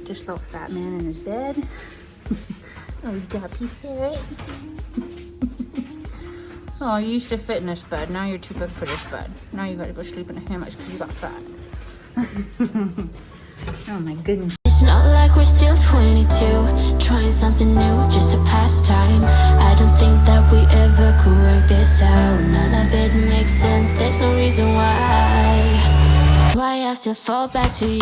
This little fat man in his bed. Oh, Duppy Ferret. Oh, you used to fit in this bed. Now you're too big for this bed. Now you gotta go sleep in a hammock because you got fat. Oh my goodness. It's not like we're still 22, trying something new, just a pastime. I don't think that we ever could work this out. None of it makes sense, there's no reason why I still fall back to you.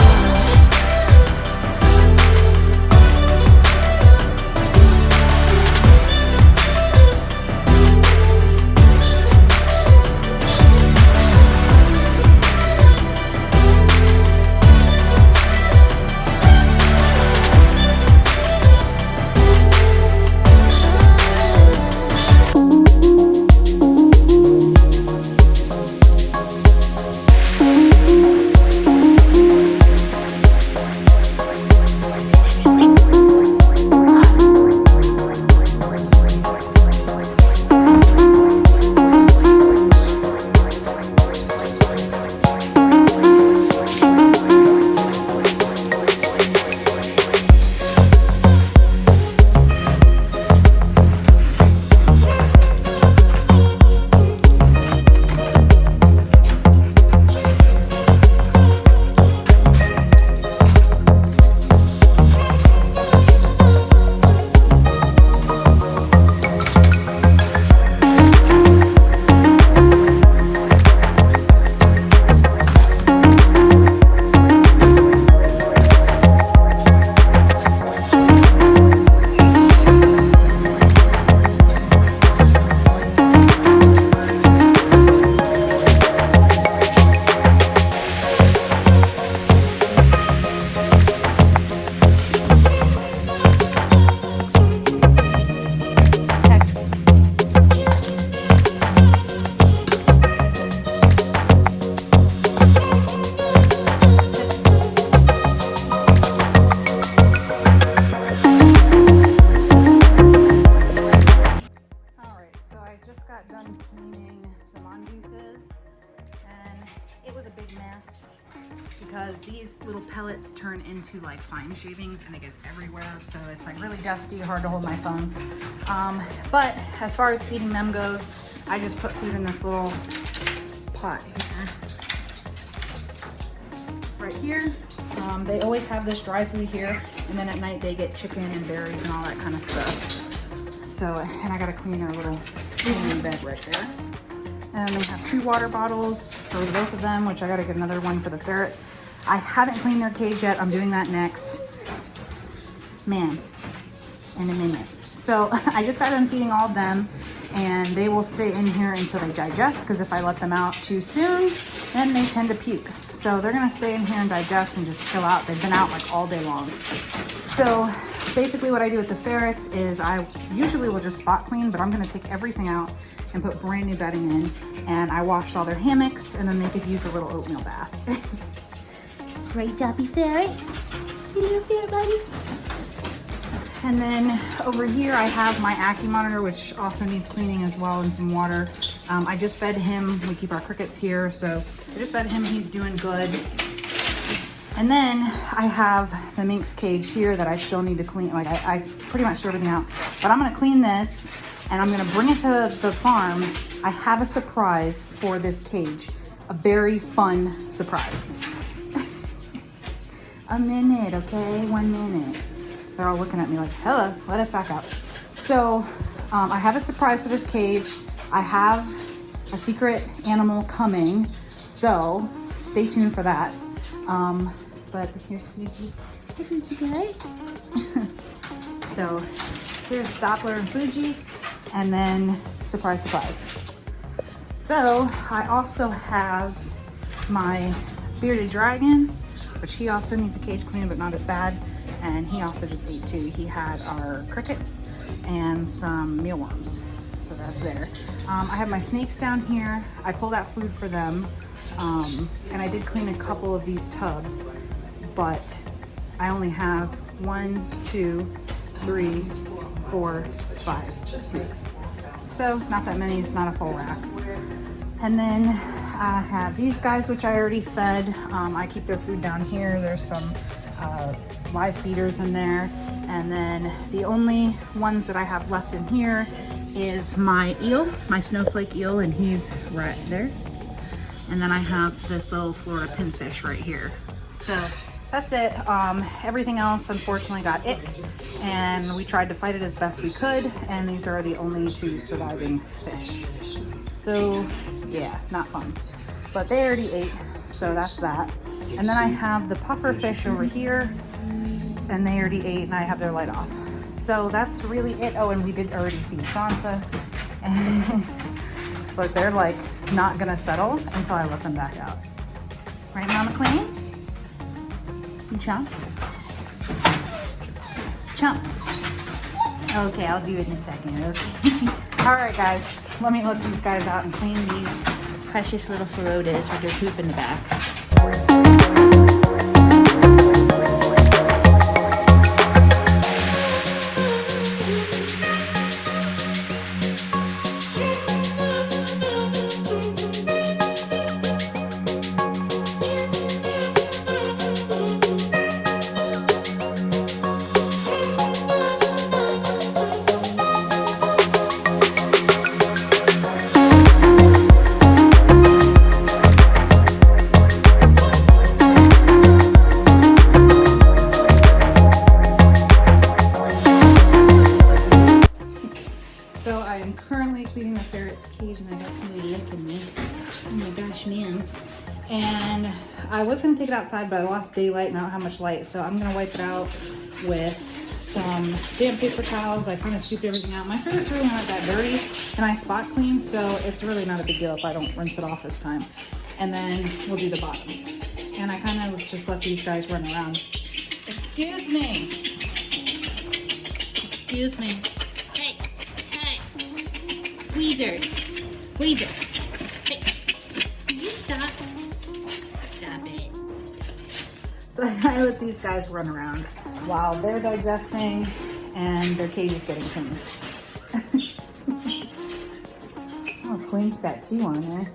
Because these little pellets turn into like fine shavings and it gets everywhere, so it's like really dusty, hard to hold my phone. But as far as feeding them goes, I just put food in this little pot here. Right here. They always have this dry food here, and then at night they get chicken and berries and all that kind of stuff. So, and I gotta clean their little bed right there. And they have 2 water bottles for both of them, which I gotta get another one for the ferrets. I haven't cleaned their cage yet. I'm doing that next. Man, in a minute. So I just got done feeding all of them, and they will stay in here until they digest, because if I let them out too soon, then they tend to puke. So they're gonna stay in here and digest and just chill out. They've been out like all day long. So basically what I do with the ferrets is I usually will just spot clean, but I'm gonna take everything out and put brand new bedding in, and I washed all their hammocks, and then they could use a little oatmeal bath. Right, Duppy Ferret? You little ferret buddy? And then over here I have my Ackie monitor, which also needs cleaning as well, and some water. I just fed him. We keep our crickets here, so I just fed him. He's doing good. And then I have the minx cage here that I still need to clean. Like I pretty much threw everything out, but I'm gonna clean this and I'm gonna bring it to the farm. I have a surprise for this cage, a very fun surprise. A minute, okay, 1 minute. They're all looking at me like, hello, let us back up. So I have a surprise for this cage. I have a secret animal coming, so stay tuned for that. But here's Fuji. Hi, Fuji guy. So here's Doppler and Fuji, and then surprise, surprise. So I also have my bearded dragon, which he also needs a cage clean, but not as bad. And he also just ate too. He had our crickets and some mealworms. So that's there. I have my snakes down here. I pulled out food for them. And I did clean a couple of these tubs, but I only have 1, 2, 3, 4, 5 snakes. So not that many, it's not a full rack. And then I have these guys, which I already fed. I keep their food down here. There's some live feeders in there. And then the only ones that I have left in here is my eel, my snowflake eel, and he's right there. And then I have this little Florida pinfish right here. So that's it. Everything else unfortunately got ick, and we tried to fight it as best we could, and these are the only two surviving fish. So yeah, not fun. But they already ate, so that's that. And then I have the puffer fish over here, and they already ate, and I have their light off. So that's really it. Oh, and we did already feed Sansa. But they're like not gonna settle until I let them back out. Right, Mama Queen? You chomp? Chomp. Okay, I'll do it in a second, okay? All right, guys, let me let these guys out and clean these precious little Ferrotas with their poop in the back. So I am currently cleaning the ferret's cage, and I got somebody licking me. Oh my gosh, man. And I was gonna take it outside, but I lost daylight and I don't have much light. So I'm gonna wipe it out with some damp paper towels. I kind of scooped everything out. My ferret's really not that dirty, and I spot clean, so it's really not a big deal if I don't rinse it off this time. And then we'll do the bottom. And I kind of just let these guys run around. Excuse me. Excuse me. Hey, hey. Weezer. Weezer. Hey. Can you stop? Stop it. Stop it. So I let these guys run around while they're digesting and their cage is getting clean. Oh, Queen's got two on there.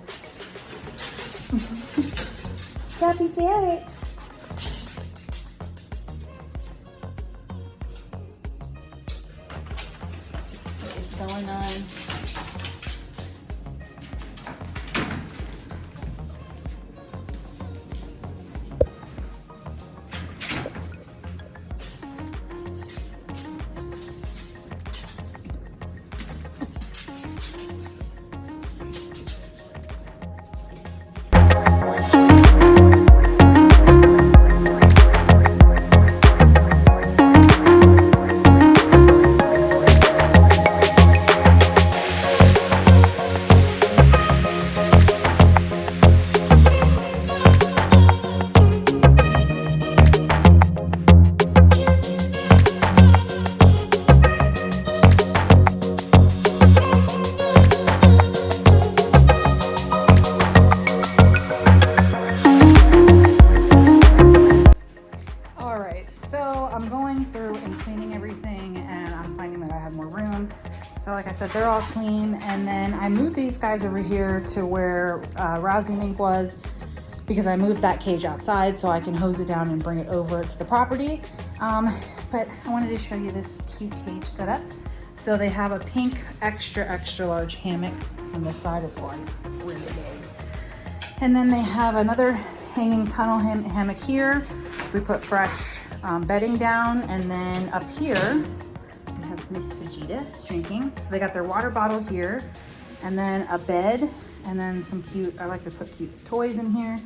Stopy Ferret. What is going on? So like I said, they're all clean. And then I moved these guys over here to where Rousey Mink was, because I moved that cage outside so I can hose it down and bring it over to the property. But I wanted to show you this cute cage setup. So they have a pink extra large hammock on this side. It's like really big. And then they have another hanging tunnel hammock here. We put fresh bedding down, and then up here we have Miss Vegeta drinking. So they got their water bottle here, and then a bed, and then some cute, I like to put cute toys in here.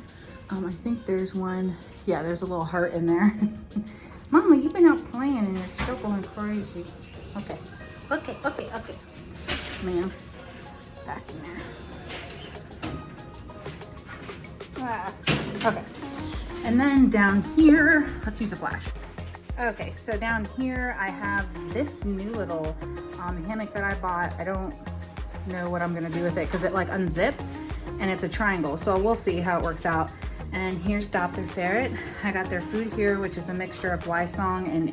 I think there's one, yeah, there's a little heart in there. Mama, you've been out playing and you're still going crazy. Okay, okay, okay, okay. Ma'am, back in there. Okay, and then down here, let's use a flash. Okay, so down here I have this new little hammock that I bought. I don't know what I'm gonna do with it because it like unzips and it's a triangle, so we'll see how it works out. And here's Dr. Ferret. I got their food here, which is a mixture of Y-Song and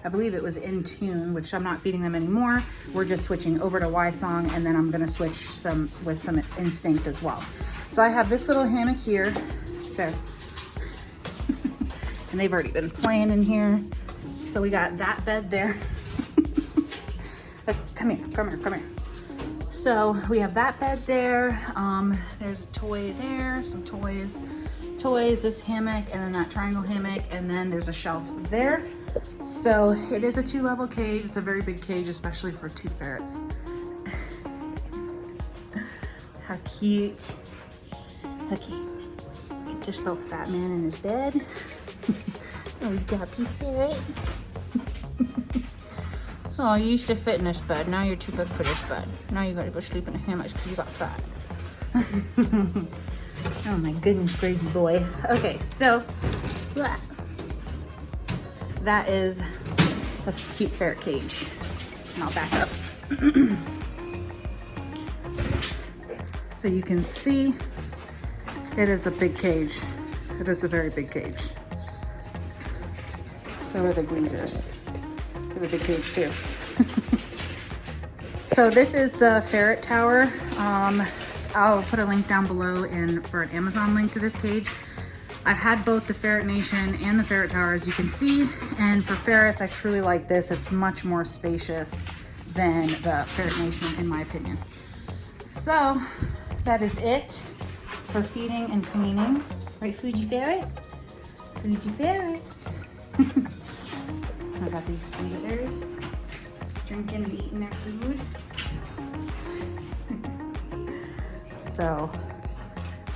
I believe it was In Tune, which I'm not feeding them anymore. We're just switching over to Y-Song, and then I'm gonna switch with some Instinct as well. So I have this little hammock here. So and they've already been playing in here. So we got that bed there. Come here. So we have that bed there. There's a toy there, some toys, this hammock, and then that triangle hammock, and then there's a shelf there. So it is a 2-level cage. It's a very big cage, especially for 2 ferrets. How cute. Okay, this little fat man in his bed. Oh, Duppy Ferret. Oh, you used to fit in this bed. Now you're too big for this bed. Now you gotta go sleep in a hammock because you got fat. Oh my goodness, crazy boy. Okay, so that is a cute ferret cage. And I'll back up. So you can see it is a big cage. It is a very big cage. So are the Gweezers. They have a big cage too. So this is the ferret tower. I'll put a link down below for an Amazon link to this cage. I've had both the Ferret Nation and the Ferret Tower, as you can see. And for ferrets, I truly like this. It's much more spacious than the Ferret Nation, in my opinion. So that is it for feeding and cleaning. Right, Fuji Ferret? Fuji Ferret. I got these squeezers, drinking and eating their food. So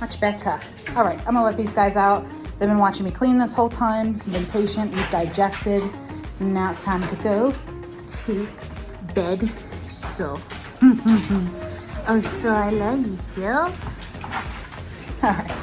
much better. All right, I'm gonna let these guys out. They've been watching me clean this whole time, been patient, we've digested, and now it's time to go to bed. So, oh, so I love you, Sil. All right.